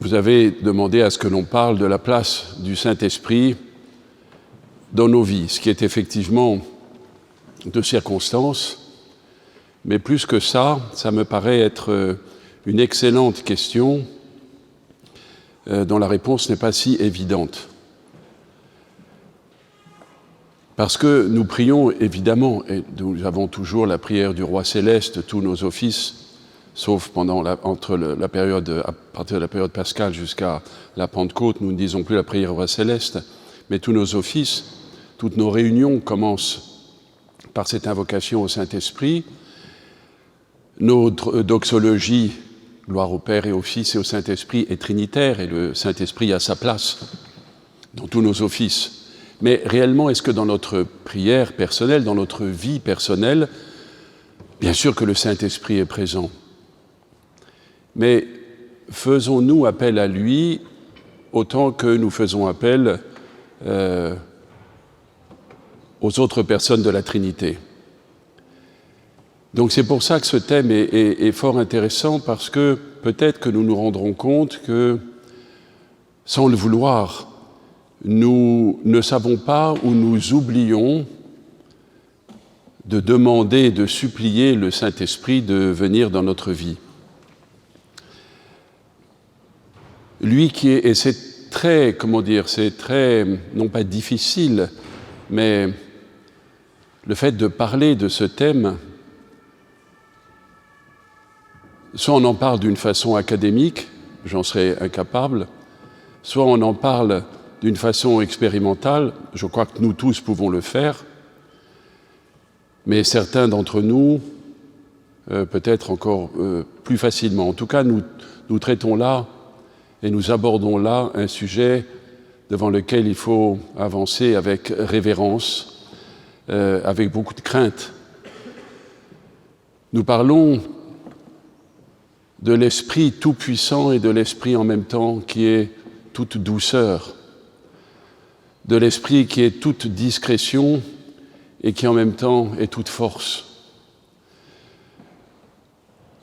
vous avez demandé à ce que l'on parle de la place du Saint-Esprit dans nos vies, ce qui est effectivement de circonstance, mais plus que ça, ça me paraît être une excellente question dont la réponse n'est pas si évidente. Parce que nous prions évidemment, et nous avons toujours la prière du Roi Céleste, tous nos offices, sauf à partir de la période pascale jusqu'à la Pentecôte, nous ne disons plus la prière du Roi Céleste, mais tous nos offices, toutes nos réunions commencent par cette invocation au Saint-Esprit. Notre doxologie, gloire au Père et au Fils et au Saint-Esprit, est trinitaire, et le Saint-Esprit a sa place dans tous nos offices. Mais réellement, est-ce que dans notre prière personnelle, dans notre vie personnelle, bien sûr que le Saint-Esprit est présent, mais faisons-nous appel à lui autant que nous faisons appel aux autres personnes de la Trinité? Donc c'est pour ça que ce thème est fort intéressant, parce que peut-être que nous nous rendrons compte que, sans le vouloir, nous ne savons pas ou nous oublions de demander, de supplier le Saint-Esprit de venir dans notre vie. Lui qui est, et c'est très, c'est très, non pas difficile, mais le fait de parler de ce thème, soit on en parle d'une façon académique, j'en serais incapable, soit on en parle d'une façon expérimentale, je crois que nous tous pouvons le faire, mais certains d'entre nous, peut-être encore plus facilement. En tout cas, nous traitons là, et nous abordons là un sujet devant lequel il faut avancer avec révérence, avec beaucoup de crainte. Nous parlons de l'Esprit tout-puissant et de l'Esprit en même temps qui est toute douceur, de l'Esprit qui est toute discrétion et qui en même temps est toute force,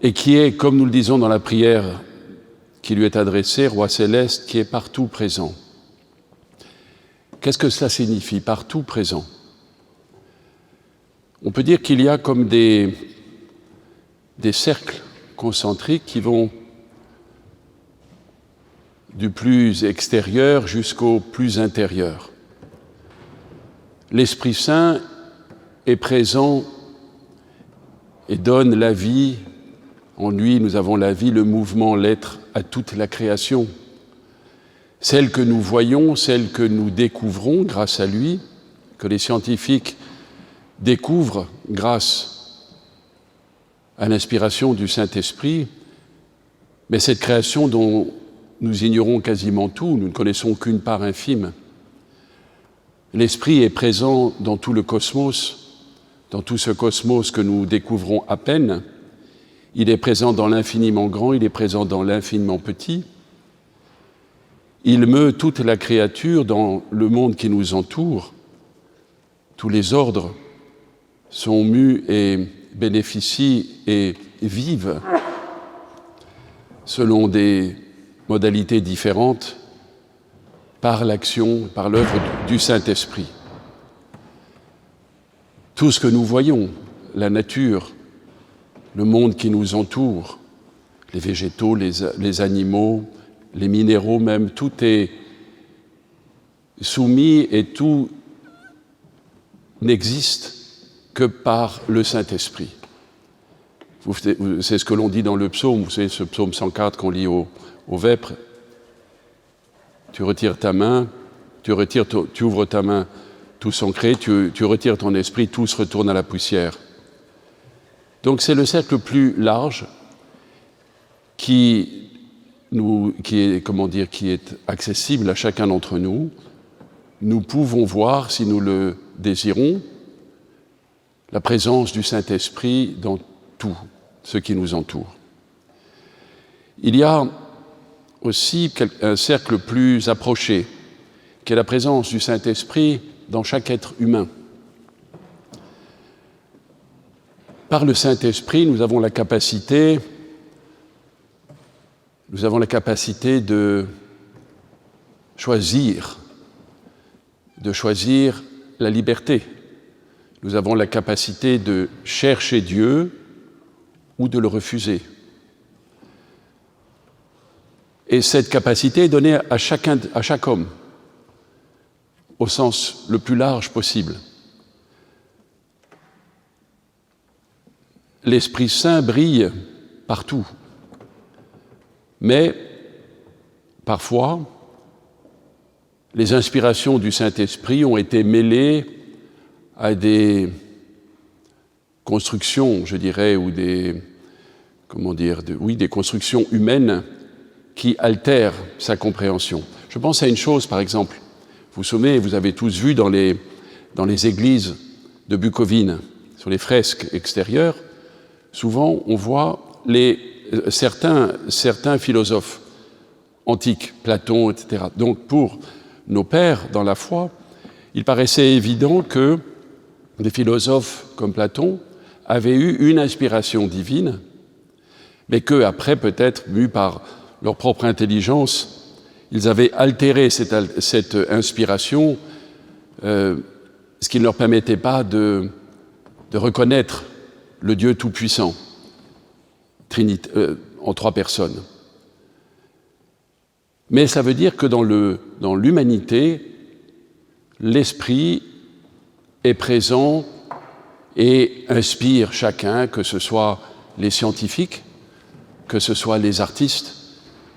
et qui est, comme nous le disons dans la prière qui lui est adressée, Roi Céleste, qui est partout présent. Qu'est-ce que cela signifie, partout présent? On peut dire qu'il y a comme des cercles concentriques qui vont du plus extérieur jusqu'au plus intérieur. L'Esprit Saint est présent et donne la vie. En lui, nous avons la vie, le mouvement, l'être à toute la création. Celle que nous voyons, celle que nous découvrons grâce à lui, que les scientifiques découvrent grâce à l'inspiration du Saint-Esprit, mais cette création dont nous ignorons quasiment tout, nous ne connaissons qu'une part infime. L'Esprit est présent dans tout le cosmos, dans tout ce cosmos que nous découvrons à peine. Il est présent dans l'infiniment grand, il est présent dans l'infiniment petit. Il meut toute la créature dans le monde qui nous entoure. Tous les ordres sont mus et bénéficient et vivent selon des modalités différentes par l'action, par l'œuvre du Saint-Esprit. Tout ce que nous voyons, la nature, le monde qui nous entoure, les végétaux, les animaux, les minéraux même, tout est soumis et tout n'existe que par le Saint-Esprit. C'est ce que l'on dit dans le psaume, vous savez, ce psaume 104 qu'on lit au Vêpres. Tu retires ta main, tu ouvres ta main, tout sont créés, tu retires ton esprit, tout se retourne à la poussière. Donc c'est le cercle plus large qui est accessible à chacun d'entre nous. Nous pouvons voir, si nous le désirons, la présence du Saint-Esprit dans tout ce qui nous entoure. Il y a aussi un cercle plus approché, qui est la présence du Saint-Esprit dans chaque être humain. Par le Saint-Esprit, nous avons la capacité Nous avons la capacité de choisir la liberté. Nous avons la capacité de chercher Dieu ou de le refuser. Et cette capacité est donnée à chaque homme, au sens le plus large possible. L'Esprit Saint brille partout, mais parfois, les inspirations du Saint-Esprit ont été mêlées à des constructions, je dirais, ou des constructions humaines qui altèrent sa compréhension. Je pense à une chose, par exemple. Vous vous souvenez, vous avez tous vu dans les églises de Bukovine, sur les fresques extérieures, souvent on voit certains philosophes antiques, Platon, etc. Donc pour nos pères dans la foi, il paraissait évident que des philosophes comme Platon avaient eu une inspiration divine, mais qu'après, peut-être, mus par leur propre intelligence, ils avaient altéré cette inspiration, ce qui ne leur permettait pas de reconnaître le Dieu Tout-Puissant, en trois personnes. Mais ça veut dire que dans l'humanité, l'Esprit est présent et inspire chacun, que ce soit les scientifiques, que ce soit les artistes,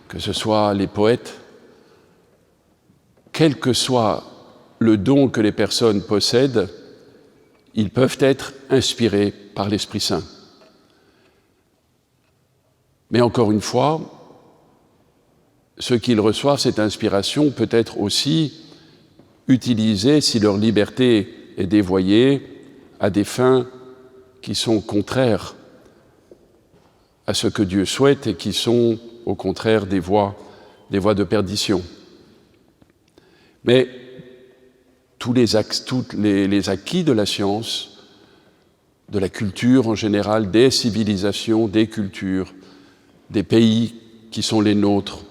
que ce soit les poètes, quel que soit le don que les personnes possèdent, ils peuvent être inspirés par l'Esprit Saint. Mais encore une fois, ceux qui reçoivent cette inspiration peut être aussi utilisés, si leur liberté est dévoyée, à des fins qui sont contraires à ce que Dieu souhaite et qui sont au contraire des voies de perdition. Mais tous les acquis de la science, de la culture en général, des civilisations, des cultures, des pays qui sont les nôtres,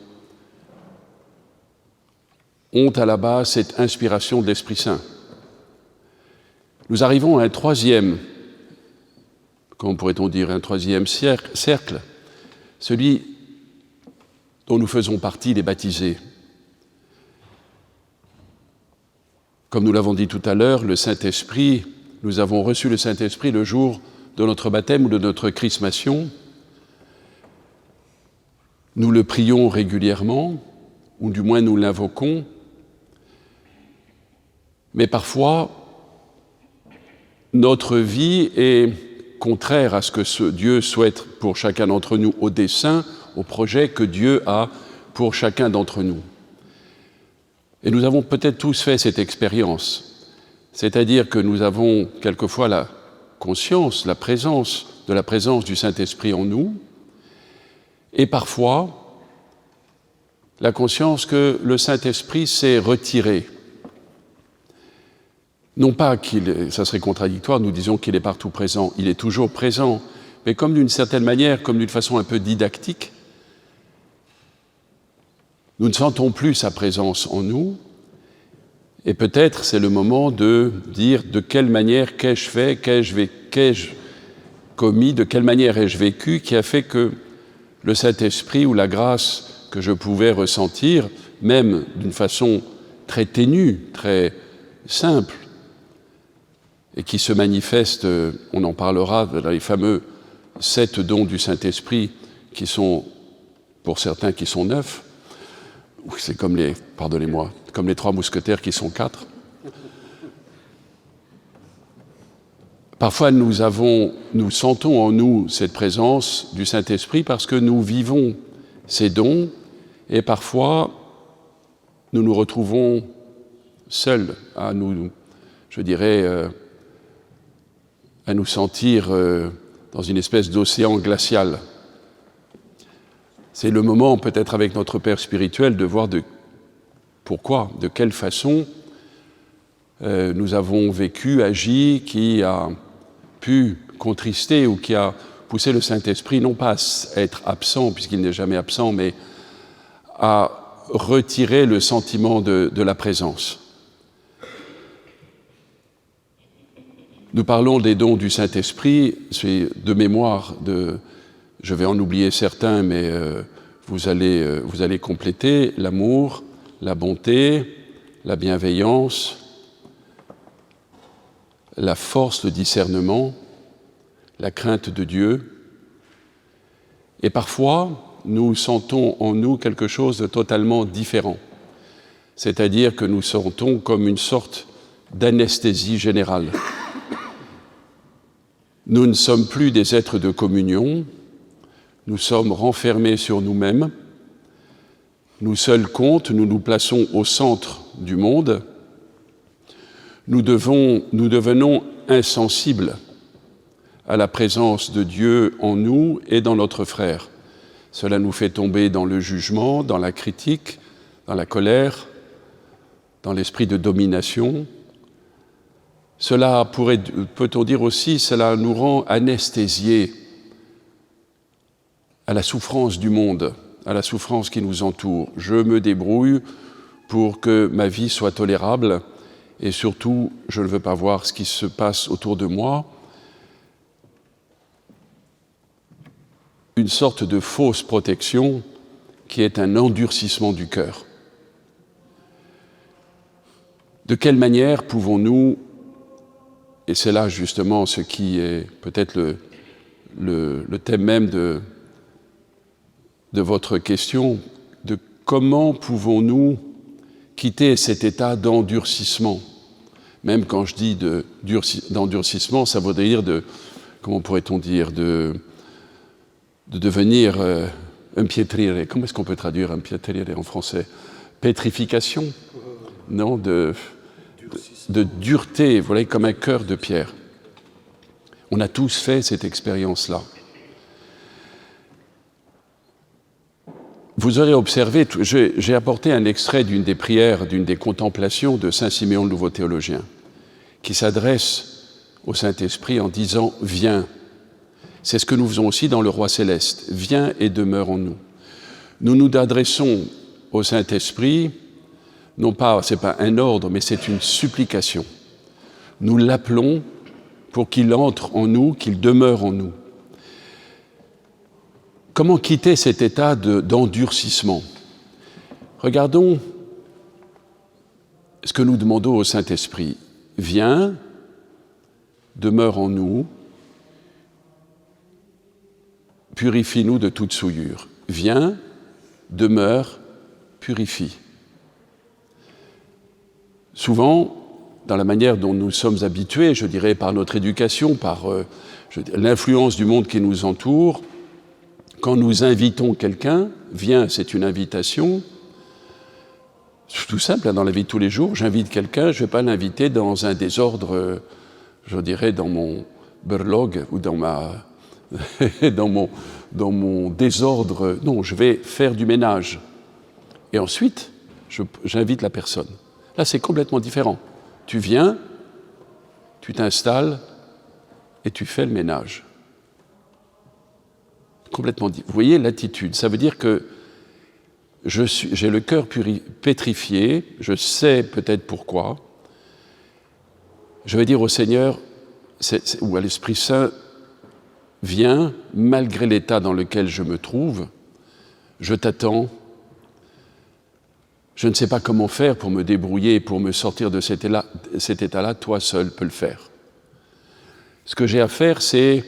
ont à la base cette inspiration de l'Esprit Saint. Nous arrivons à un troisième, comment pourrait-on dire, un troisième cercle, celui dont nous faisons partie, les baptisés. Comme nous l'avons dit tout à l'heure, le Saint-Esprit, nous avons reçu le Saint-Esprit le jour de notre baptême ou de notre chrismation. Nous le prions régulièrement, ou du moins nous l'invoquons, mais parfois, notre vie est contraire à ce que Dieu souhaite pour chacun d'entre nous, au dessein, au projet que Dieu a pour chacun d'entre nous. Et nous avons peut-être tous fait cette expérience, c'est-à-dire que nous avons quelquefois la conscience, la présence du Saint-Esprit en nous, et parfois la conscience que le Saint-Esprit s'est retiré. Non pas ça serait contradictoire, nous disons qu'il est partout présent, il est toujours présent, mais comme d'une certaine manière, comme d'une façon un peu didactique, nous ne sentons plus sa présence en nous, et peut-être c'est le moment de dire de quelle manière qu'ai-je fait, qu'ai-je commis, de quelle manière ai-je vécu, qui a fait que le Saint-Esprit ou la grâce que je pouvais ressentir, même d'une façon très ténue, très simple, et qui se manifeste, on en parlera, dans les fameux 7 dons du Saint-Esprit, qui sont, pour certains, qui sont 9, c'est comme les 3 mousquetaires qui sont 4. Parfois, nous sentons en nous cette présence du Saint-Esprit parce que nous vivons ces dons, et parfois, nous nous retrouvons seuls à nous sentir dans une espèce d'océan glacial. C'est le moment, peut-être avec notre Père spirituel, de voir pourquoi, de quelle façon nous avons vécu, agi, qui a pu contrister ou qui a pousser le Saint-Esprit non pas à être absent, puisqu'il n'est jamais absent, mais à retirer le sentiment de la présence. Nous parlons des dons du Saint-Esprit, c'est de mémoire, je vais en oublier certains, mais vous allez compléter: l'amour, la bonté, la bienveillance, la force, le discernement, la crainte de Dieu. Et parfois, nous sentons en nous quelque chose de totalement différent. C'est-à-dire que nous sentons comme une sorte d'anesthésie générale. Nous ne sommes plus des êtres de communion, nous sommes renfermés sur nous-mêmes, nous seuls comptent, nous nous plaçons au centre du monde, nous devenons insensibles à la présence de Dieu en nous et dans notre frère. Cela nous fait tomber dans le jugement, dans la critique, dans la colère, dans l'esprit de domination. Cela peut-on dire aussi, cela nous rend anesthésiés à la souffrance du monde, à la souffrance qui nous entoure. Je me débrouille pour que ma vie soit tolérable et surtout, je ne veux pas voir ce qui se passe autour de moi. Une sorte de fausse protection qui est un endurcissement du cœur. De quelle manière pouvons-nous, et c'est là justement ce qui est peut-être le thème même de votre question, de comment pouvons-nous quitter cet état d'endurcissement? Même quand je dis d'endurcissement, ça voudrait dire comment pourrait-on dire, de devenir impietrire. Comment est-ce qu'on peut traduire impietrire en français? Pétrification? Non, de dureté, vous voyez, comme un cœur de pierre. On a tous fait cette expérience-là. Vous aurez observé, j'ai apporté un extrait d'une des prières, d'une des contemplations de saint Siméon le Nouveau Théologien, qui s'adresse au Saint-Esprit en disant « Viens ». C'est ce que nous faisons aussi dans le Roi Céleste. « Viens et demeure en nous ». Nous nous adressons au Saint-Esprit, non pas, ce n'est pas un ordre, mais c'est une supplication. Nous l'appelons pour qu'il entre en nous, qu'il demeure en nous. Comment quitter cet état d'endurcissement? Regardons ce que nous demandons au Saint-Esprit. Viens, demeure en nous, purifie-nous de toute souillure. Viens, demeure, purifie. Souvent, dans la manière dont nous sommes habitués, je dirais par notre éducation, par l'influence du monde qui nous entoure, quand nous invitons quelqu'un, viens, c'est une invitation, c'est tout simple, hein, dans la vie de tous les jours, j'invite quelqu'un, je ne vais pas l'inviter dans un désordre, je dirais dans mon berlog ou dans mon désordre, non, je vais faire du ménage. Et ensuite, j'invite la personne. Là, c'est complètement différent. Tu viens, tu t'installes et tu fais le ménage. Complètement différent. Vous voyez l'attitude. Ça veut dire que j'ai le cœur pétrifié, je sais peut-être pourquoi. Je vais dire au Seigneur ou à l'Esprit Saint, viens, malgré l'état dans lequel je me trouve, je t'attends. Je ne sais pas comment faire pour me débrouiller, pour me sortir de cet état-là, toi seul peux le faire. Ce que j'ai à faire, c'est,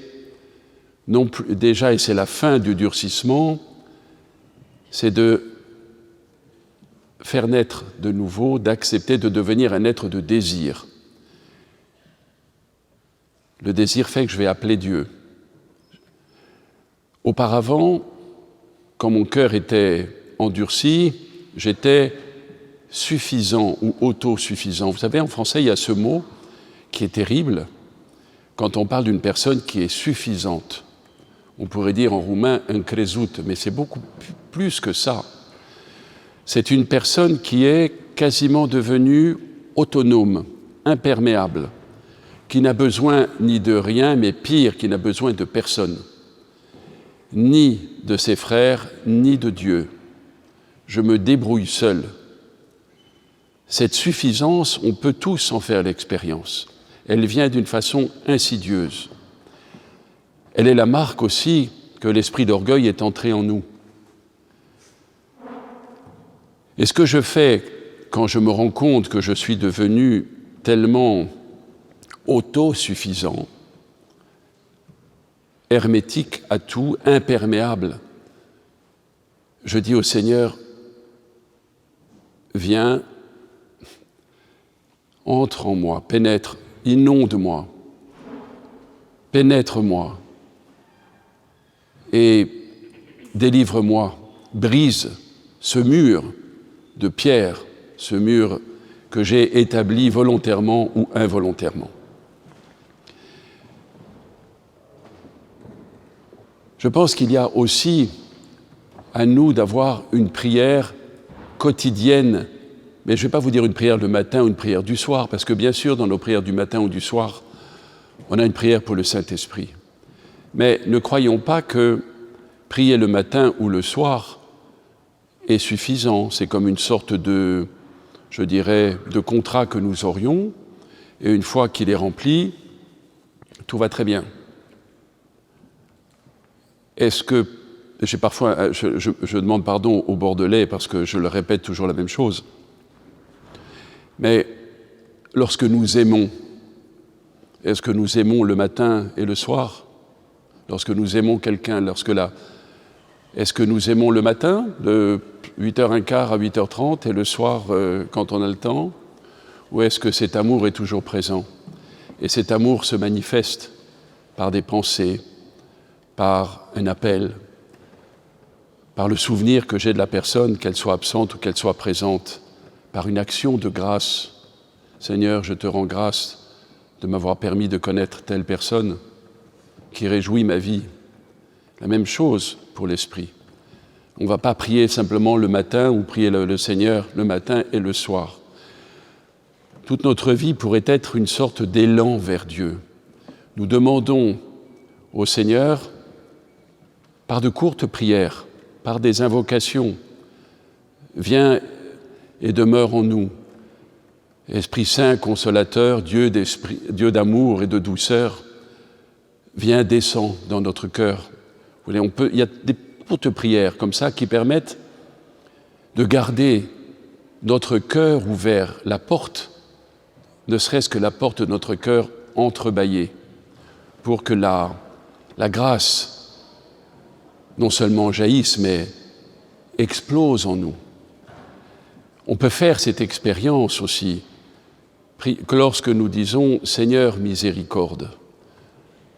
non plus, déjà, et c'est la fin du durcissement, c'est de faire naître de nouveau, d'accepter de devenir un être de désir. Le désir fait que je vais appeler Dieu. Auparavant, quand mon cœur était endurci, j'étais suffisant ou autosuffisant. Vous savez, en français, il y a ce mot qui est terrible quand on parle d'une personne qui est suffisante. On pourrait dire en roumain « încrezut », mais c'est beaucoup plus que ça. C'est une personne qui est quasiment devenue autonome, imperméable, qui n'a besoin ni de rien, mais pire, qui n'a besoin de personne. ni de ses frères, ni de Dieu. Je me débrouille seul. Cette suffisance, on peut tous en faire l'expérience. Elle vient d'une façon insidieuse. Elle est la marque aussi que l'esprit d'orgueil est entré en nous. Et ce que je fais quand je me rends compte que je suis devenu tellement autosuffisant, hermétique à tout, imperméable, je dis au Seigneur, viens, entre en moi, pénètre, inonde-moi, pénètre-moi et délivre-moi, brise ce mur de pierre, ce mur que j'ai établi volontairement ou involontairement. Je pense qu'il y a aussi à nous d'avoir une prière quotidienne, mais je ne vais pas vous dire une prière le matin ou une prière du soir, parce que bien sûr, dans nos prières du matin ou du soir, on a une prière pour le Saint-Esprit. Mais ne croyons pas que prier le matin ou le soir est suffisant. C'est comme une sorte de, je dirais, de contrat que nous aurions, et une fois qu'il est rempli, tout va très bien. Est-ce que, je demande pardon aux Bordelais parce que je leur répète toujours la même chose, mais lorsque nous aimons, est-ce que nous aimons le matin et le soir? Lorsque nous aimons quelqu'un, est-ce que nous aimons le matin, de 8h15 à 8h30, et le soir, quand on a le temps? Ou est-ce que cet amour est toujours présent? Et cet amour se manifeste par des pensées, par un appel, par le souvenir que j'ai de la personne, qu'elle soit absente ou qu'elle soit présente, par une action de grâce. Seigneur, je te rends grâce de m'avoir permis de connaître telle personne qui réjouit ma vie. La même chose pour l'esprit. On ne va pas prier simplement le matin ou prier le Seigneur le matin et le soir. Toute notre vie pourrait être une sorte d'élan vers Dieu. Nous demandons au Seigneur, par de courtes prières, par des invocations, viens et demeure en nous. Esprit Saint, consolateur, Dieu d'amour et de douceur, viens, descends dans notre cœur. Il y a des courtes prières comme ça qui permettent de garder notre cœur ouvert, la porte, ne serait-ce que la porte de notre cœur entrebâillée, pour que la grâce non seulement jaillisse, mais explose en nous. On peut faire cette expérience aussi, que lorsque nous disons « Seigneur, miséricorde »,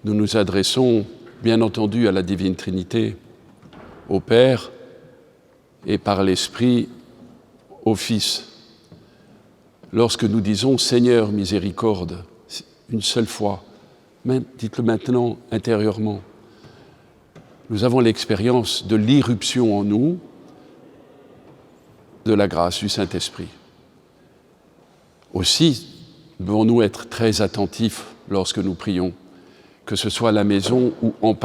nous nous adressons bien entendu à la Divine Trinité, au Père, et par l'Esprit au Fils. Lorsque nous disons « Seigneur, miséricorde », une seule fois, dites-le maintenant intérieurement, nous avons l'expérience de l'irruption en nous de la grâce du Saint-Esprit. Aussi, devons-nous être très attentifs lorsque nous prions, que ce soit à la maison ou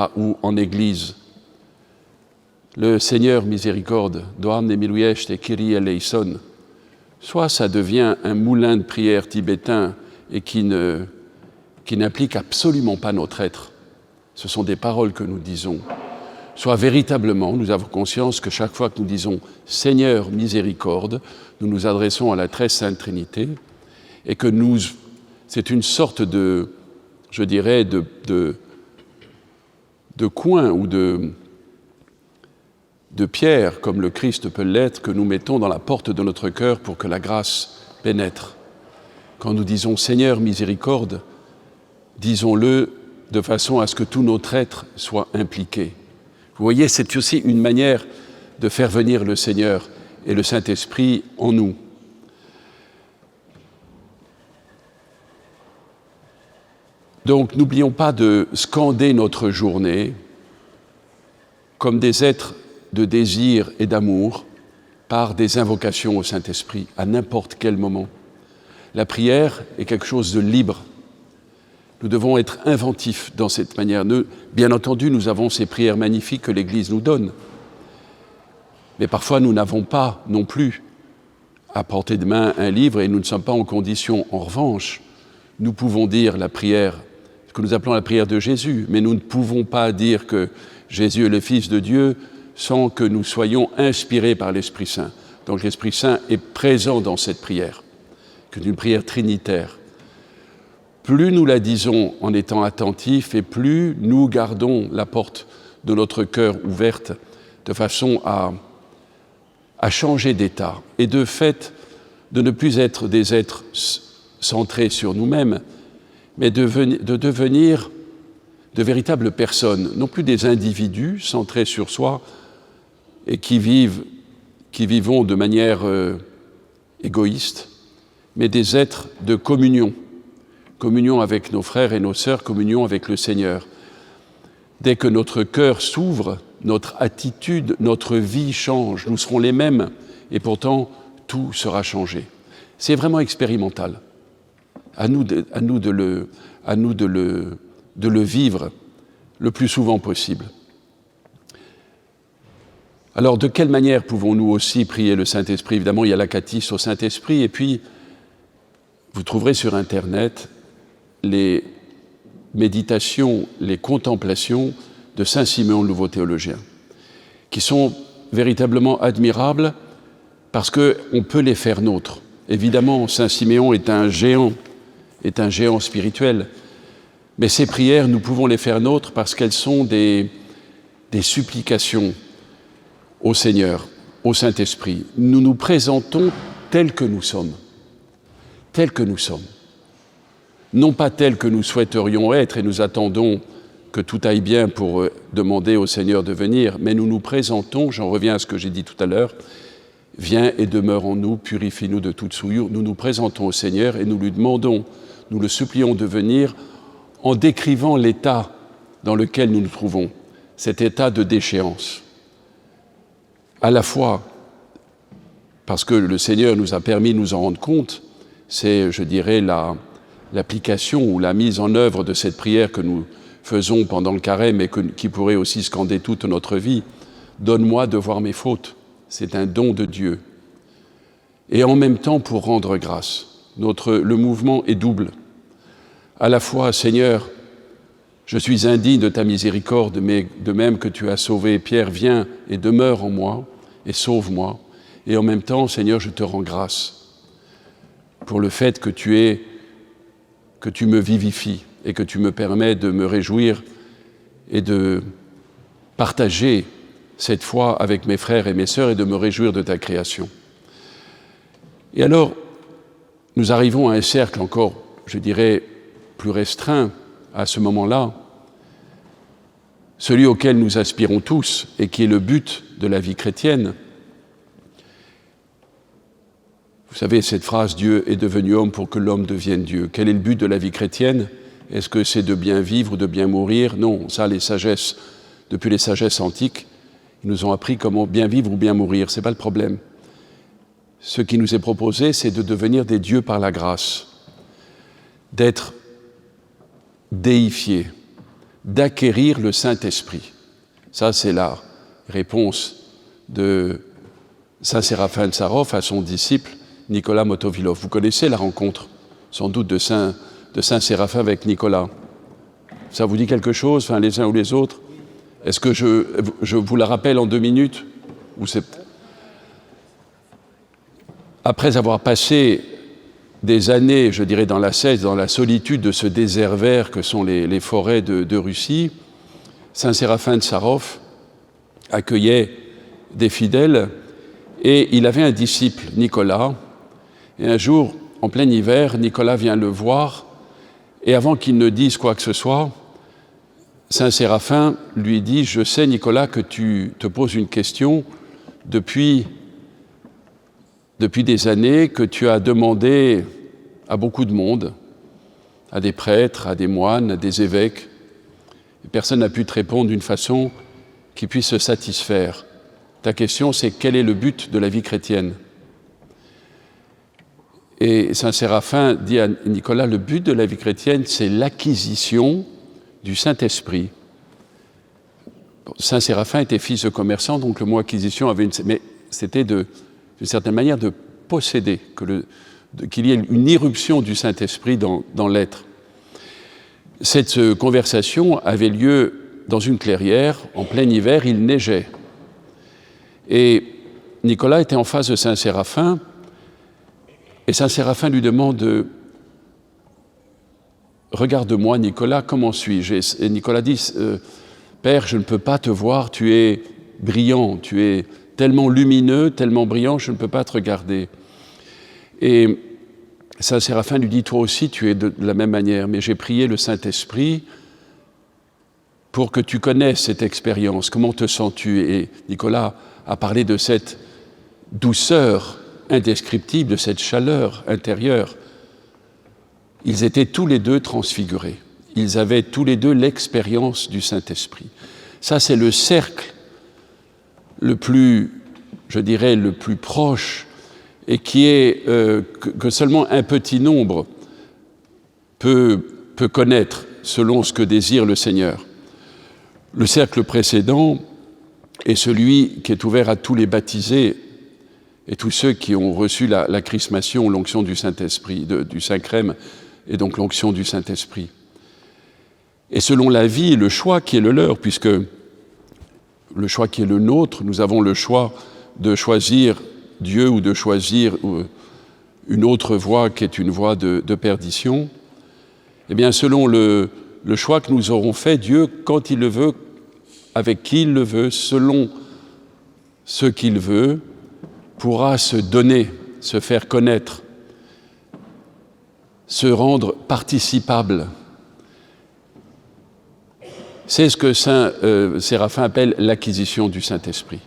en église. Le Seigneur miséricorde, Doamne miluiește, Kyrie eleison, soit ça devient un moulin de prière tibétain et qui n'implique absolument pas notre être. Ce sont des paroles que nous disons. Soit véritablement, nous avons conscience que chaque fois que nous disons « Seigneur, miséricorde », nous nous adressons à la très sainte Trinité et que c'est une sorte de, je dirais, de coin ou de pierre, comme le Christ peut l'être, que nous mettons dans la porte de notre cœur pour que la grâce pénètre. Quand nous disons « Seigneur, miséricorde », disons-le de façon à ce que tout notre être soit impliqué. Vous voyez, c'est aussi une manière de faire venir le Seigneur et le Saint-Esprit en nous. Donc, n'oublions pas de scander notre journée comme des êtres de désir et d'amour par des invocations au Saint-Esprit à n'importe quel moment. La prière est quelque chose de libre. Nous devons être inventifs dans cette manière. Bien entendu, nous avons ces prières magnifiques que l'Église nous donne. Mais parfois, nous n'avons pas non plus à portée de main un livre et nous ne sommes pas en condition. En revanche, nous pouvons dire la prière, ce que nous appelons la prière de Jésus, mais nous ne pouvons pas dire que Jésus est le Fils de Dieu sans que nous soyons inspirés par l'Esprit Saint. Donc l'Esprit Saint est présent dans cette prière, qui est une prière trinitaire. Plus nous la disons en étant attentifs et plus nous gardons la porte de notre cœur ouverte de façon à changer d'état et de fait de ne plus être des êtres centrés sur nous-mêmes, mais de devenir de véritables personnes, non plus des individus centrés sur soi et qui vivons de manière égoïste, mais des êtres de communion avec nos frères et nos sœurs, communion avec le Seigneur. Dès que notre cœur s'ouvre, notre attitude, notre vie change, nous serons les mêmes et pourtant tout sera changé. C'est vraiment expérimental. À nous de le vivre le plus souvent possible. Alors, de quelle manière pouvons-nous aussi prier le Saint-Esprit? Évidemment, il y a l'acatiste au Saint-Esprit, et puis vous trouverez sur Internet les méditations, les contemplations de Saint Siméon le Nouveau Théologien, qui sont véritablement admirables parce qu'on peut les faire nôtres. Évidemment, Saint Siméon est un géant spirituel, mais ces prières, nous pouvons les faire nôtres parce qu'elles sont des supplications au Seigneur, au Saint-Esprit. Nous nous présentons tels que nous sommes. Tels que nous sommes. Non pas tels que nous souhaiterions être et nous attendons que tout aille bien pour demander au Seigneur de venir, mais nous nous présentons, j'en reviens à ce que j'ai dit tout à l'heure, viens et demeure en nous, purifie-nous de toute souillure. Nous nous présentons au Seigneur et nous lui demandons, nous le supplions de venir en décrivant l'état dans lequel nous nous trouvons, cet état de déchéance. À la fois parce que le Seigneur nous a permis de nous en rendre compte, c'est, je dirais, l'application ou la mise en œuvre de cette prière que nous faisons pendant le carême et qui pourrait aussi scander toute notre vie. Donne-moi de voir mes fautes. C'est un don de Dieu. Et en même temps, pour rendre grâce, le mouvement est double. À la fois, Seigneur, je suis indigne de ta miséricorde, mais de même que tu as sauvé Pierre, viens et demeure en moi et sauve-moi. Et en même temps, Seigneur, je te rends grâce pour le fait que tu me vivifies et que tu me permets de me réjouir et de partager cette foi avec mes frères et mes sœurs et de me réjouir de ta création. Et alors, nous arrivons à un cercle encore, je dirais, plus restreint à ce moment-là, celui auquel nous aspirons tous et qui est le but de la vie chrétienne. Vous savez, cette phrase « Dieu est devenu homme pour que l'homme devienne Dieu ». Quel est le but de la vie chrétienne? Est-ce que c'est de bien vivre ou de bien mourir? Non, ça, depuis les sagesses antiques, ils nous ont appris comment bien vivre ou bien mourir, ce n'est pas le problème. Ce qui nous est proposé, c'est de devenir des dieux par la grâce, d'être déifiés, d'acquérir le Saint-Esprit. Ça, c'est la réponse de Saint Séraphin de Sarov à son disciple Nicolas Motovilov. Vous connaissez la rencontre, sans doute, de Saint Séraphin avec Nicolas. Ça vous dit quelque chose, enfin, les uns ou les autres? Est-ce que je vous la rappelle en 2 minutes? Après avoir passé des années, je dirais, dans l'ascèse, dans la solitude de ce désert vert que sont les forêts de Russie, Saint Séraphin de Sarov accueillait des fidèles et il avait un disciple, Nicolas. Et un jour, en plein hiver, Nicolas vient le voir et avant qu'il ne dise quoi que ce soit, Saint Séraphin lui dit « Je sais, Nicolas, que tu te poses une question depuis des années, que tu as demandé à beaucoup de monde, à des prêtres, à des moines, à des évêques. Et personne n'a pu te répondre d'une façon qui puisse se satisfaire. Ta question, c'est quel est le but de la vie chrétienne ?» Et saint Séraphin dit à Nicolas, le but de la vie chrétienne, c'est l'acquisition du Saint-Esprit. Saint Séraphin était fils de commerçant, donc le mot acquisition avait mais c'était d'une certaine manière de posséder, qu'il y ait une irruption du Saint-Esprit dans l'être. Cette conversation avait lieu dans une clairière, en plein hiver, il neigeait. Et Nicolas était en face de saint Séraphin, et saint Séraphin lui demande « Regarde-moi, Nicolas, comment suis-je » Et Nicolas dit « Père, je ne peux pas te voir, tu es brillant, tu es tellement lumineux, tellement brillant, je ne peux pas te regarder. » Et saint Séraphin lui dit « Toi aussi, tu es de la même manière, mais j'ai prié le Saint-Esprit pour que tu connaisses cette expérience. Comment te sens-tu » Et Nicolas a parlé de cette douceur indescriptible, de cette chaleur intérieure. Ils étaient tous les deux transfigurés. Ils avaient tous les deux l'expérience du Saint-Esprit. Ça, c'est le cercle le plus, je dirais, le plus proche et qui est que seulement un petit nombre peut connaître selon ce que désire le Seigneur. Le cercle précédent est celui qui est ouvert à tous les baptisés et tous ceux qui ont reçu la chrismation, l'onction du Saint-Esprit, du Saint-Crème, et donc l'onction du Saint-Esprit. Et selon la vie et le choix qui est le leur, puisque le choix qui est le nôtre, nous avons le choix de choisir Dieu ou de choisir une autre voie qui est une voie de perdition, eh bien selon le choix que nous aurons fait, Dieu, quand il le veut, avec qui il le veut, selon ce qu'il veut, pourra se donner, se faire connaître, se rendre participable. C'est ce que saint Séraphin appelle l'acquisition du Saint-Esprit.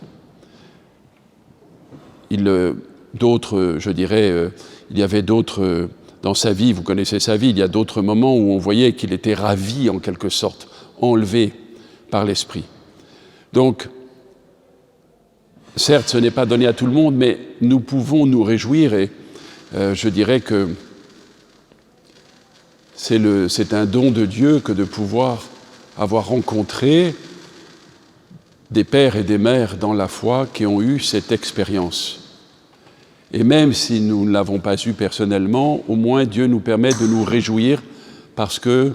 D'autres, je dirais, il y avait d'autres, dans sa vie, vous connaissez sa vie, il y a d'autres moments où on voyait qu'il était ravi en quelque sorte, enlevé par l'Esprit. Donc, certes, ce n'est pas donné à tout le monde, mais nous pouvons nous réjouir et je dirais que c'est un don de Dieu que de pouvoir avoir rencontré des pères et des mères dans la foi qui ont eu cette expérience. Et même si nous ne l'avons pas eu personnellement, au moins Dieu nous permet de nous réjouir parce que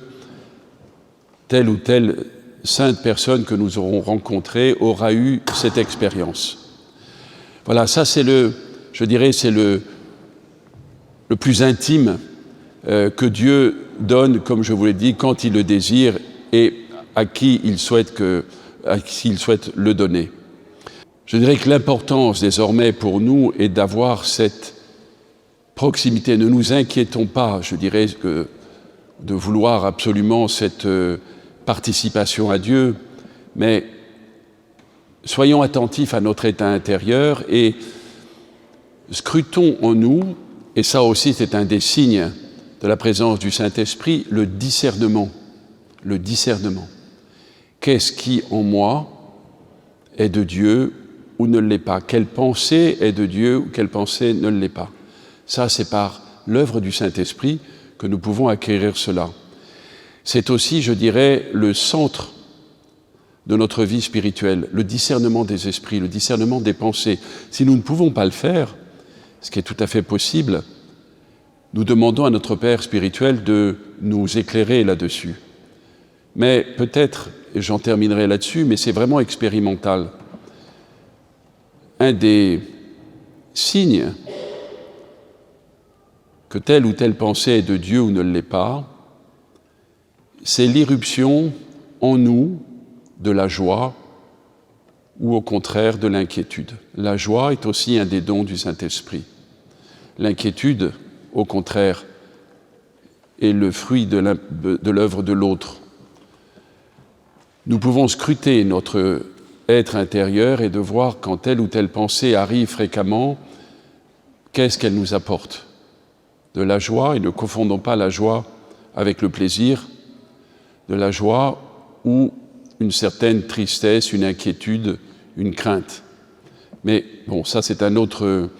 telle ou telle sainte personne que nous aurons rencontrée aura eu cette expérience. Voilà, ça c'est je dirais, c'est le plus intime que Dieu donne, comme je vous l'ai dit, quand il le désire et à qui il souhaite le donner. Je dirais que l'importance désormais pour nous est d'avoir cette proximité. Ne nous inquiétons pas, je dirais, de vouloir absolument cette participation à Dieu, mais soyons attentifs à notre état intérieur et scrutons en nous, et ça aussi c'est un des signes de la présence du Saint-Esprit, le discernement. Le discernement. Qu'est-ce qui en moi est de Dieu ou ne l'est pas? Quelle pensée est de Dieu ou quelle pensée ne l'est pas? Ça, c'est par l'œuvre du Saint-Esprit que nous pouvons acquérir cela. C'est aussi, je dirais, le centre de notre vie spirituelle, le discernement des esprits, le discernement des pensées. Si nous ne pouvons pas le faire, ce qui est tout à fait possible, nous demandons à notre Père spirituel de nous éclairer là-dessus. Mais peut-être, et j'en terminerai là-dessus, mais c'est vraiment expérimental. Un des signes que telle ou telle pensée est de Dieu ou ne l'est pas, c'est l'irruption en nous de la joie ou au contraire de l'inquiétude. La joie est aussi un des dons du Saint-Esprit. L'inquiétude, au contraire, est le fruit de l'œuvre de l'autre. Nous pouvons scruter notre être intérieur et de voir quand telle ou telle pensée arrive fréquemment, qu'est-ce qu'elle nous apporte? De la joie, et ne confondons pas la joie avec le plaisir, de la joie ou une certaine tristesse, une inquiétude, une crainte. Mais bon, ça c'est un autre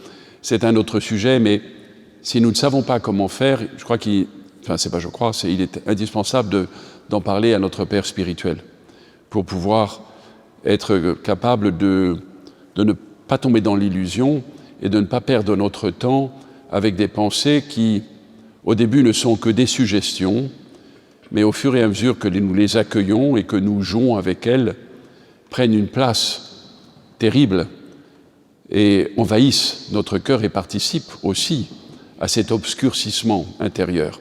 sujet, mais si nous ne savons pas comment faire, je crois il est indispensable d'en parler à notre Père spirituel pour pouvoir être capable de ne pas tomber dans l'illusion et de ne pas perdre notre temps avec des pensées qui, au début, ne sont que des suggestions, mais au fur et à mesure que nous les accueillons et que nous jouons avec elles, prennent une place terrible et envahissent notre cœur et participent aussi à cet obscurcissement intérieur.